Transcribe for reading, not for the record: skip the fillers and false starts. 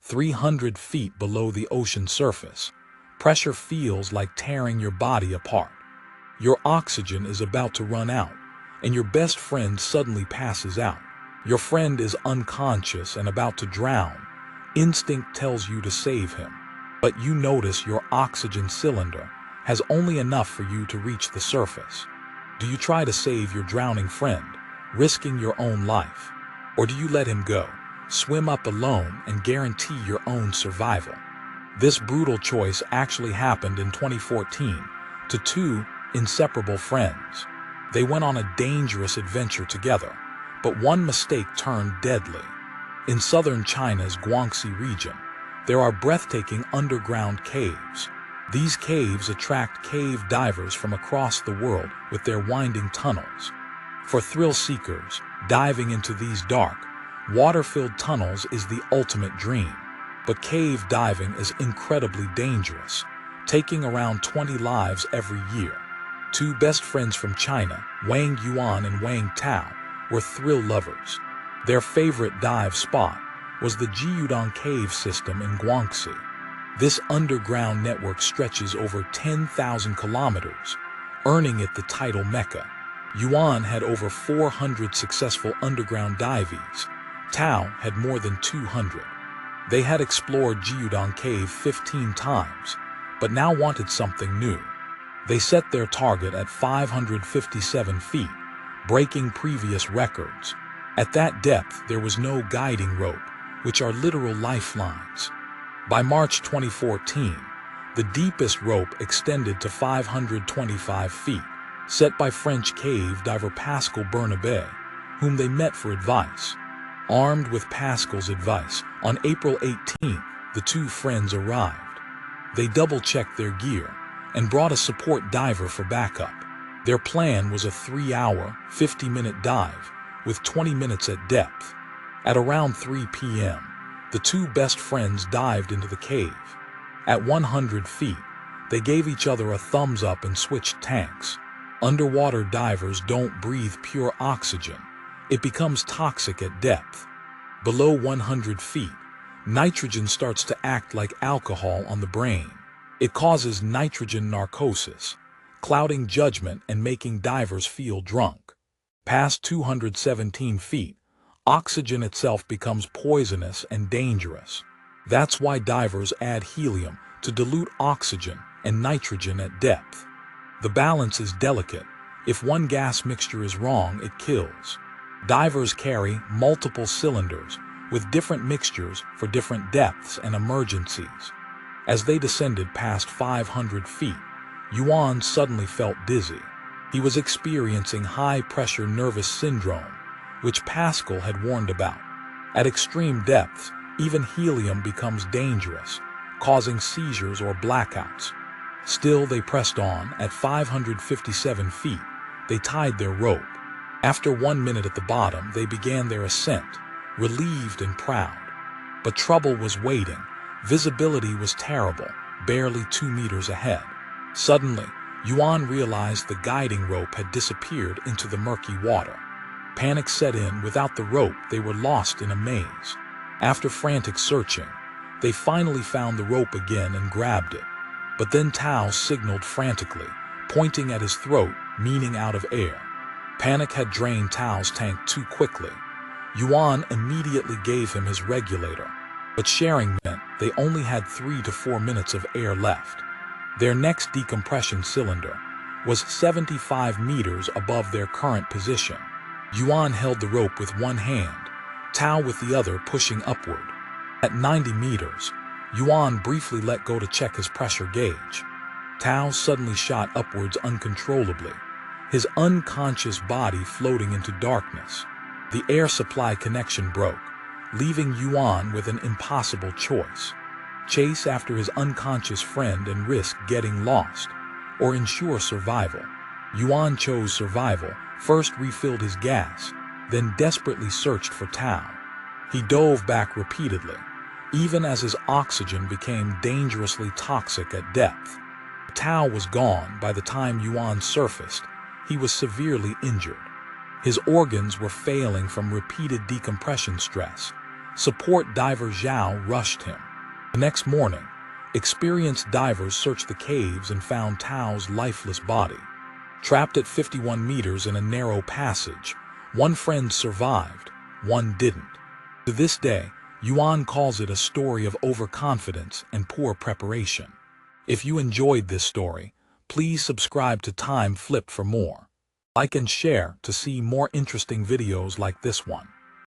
300 feet below the ocean surface. Pressure feels like tearing your body apart. Your oxygen is about to run out, and your best friend suddenly passes out. Your friend is unconscious and about to drown. Instinct tells you to save him, but you notice your oxygen cylinder has only enough for you to reach the surface. Do you try to save your drowning friend, risking your own life? Or do you let him go, swim up alone, and guarantee your own survival? This brutal choice actually happened in 2014 to two inseparable friends. They went on a dangerous adventure together, but one mistake turned deadly. In southern China's Guangxi region, there are breathtaking underground caves. These caves attract cave divers from across the world with their winding tunnels. For thrill seekers, diving into these dark, water-filled tunnels is the ultimate dream. But cave diving is incredibly dangerous, taking around 20 lives every year. Two best friends from China, Wang Yuan and Wang Tao, were thrill lovers. Their favorite dive spot was the Jiudong Cave system in Guangxi. This underground network stretches over 10,000 kilometers, earning it the title Mecca. Yuan had over 400 successful underground dives. Tao had more than 200. They had explored Jiudong Cave 15 times, but now wanted something new. They set their target at 557 feet, breaking previous records. At that depth, there was no guiding rope, which are literal lifelines. By March 2014, the deepest rope extended to 525 feet, set by French cave diver Pascal Bernabé, whom they met for advice. Armed with Pascal's advice, on April 18th, the two friends arrived. They double-checked their gear and brought a support diver for backup. Their plan was a 3-hour, 50-minute dive with 20 minutes at depth. At around 3 p.m., the two best friends dived into the cave. At 100 feet, they gave each other a thumbs up and switched tanks. Underwater divers don't breathe pure oxygen. It becomes toxic at depth. Below 100 feet, nitrogen starts to act like alcohol on the brain. It causes nitrogen narcosis, clouding judgment and making divers feel drunk. Past 217 feet, oxygen itself becomes poisonous and dangerous. That's why divers add helium to dilute oxygen and nitrogen at depth. The balance is delicate. If one gas mixture is wrong, it kills. Divers carry multiple cylinders with different mixtures for different depths and emergencies. As they descended past 500 feet, Yuan suddenly felt dizzy. He was experiencing high-pressure nervous syndrome, which Pascal had warned about. At extreme depths, even helium becomes dangerous, causing seizures or blackouts. Still, they pressed on. At 557 feet, they tied their rope. After 1 minute at the bottom, they began their ascent, relieved and proud. But trouble was waiting. Visibility was terrible, barely 2 meters ahead. Suddenly, Yuan realized the guiding rope had disappeared into the murky water. Panic set in. Without the rope, they were lost in a maze. After frantic searching, they finally found the rope again and grabbed it. But then Tao signaled frantically, pointing at his throat, meaning out of air. Panic had drained Tao's tank too quickly. Yuan immediately gave him his regulator, but sharing meant they only had 3 to 4 minutes of air left. Their next decompression cylinder was 75 meters above their current position. Yuan held the rope with one hand, Tao with the other pushing upward. At 90 meters, Yuan briefly let go to check his pressure gauge. Tao suddenly shot upwards uncontrollably, his unconscious body floating into darkness. The air supply connection broke, leaving Yuan with an impossible choice: chase after his unconscious friend and risk getting lost, or ensure survival. Yuan chose survival, first refilled his gas, then desperately searched for Tao. He dove back repeatedly, even as his oxygen became dangerously toxic at depth. Tao was gone by the time Yuan surfaced. He was severely injured. His organs were failing from repeated decompression stress. Support diver Zhao rushed him. The next morning, experienced divers searched the caves and found Tao's lifeless body. Trapped at 51 meters in a narrow passage, one friend survived, one didn't. To this day, Yuan calls it a story of overconfidence and poor preparation. If you enjoyed this story, please subscribe to Time Flip for more. Like and share to see more interesting videos like this one.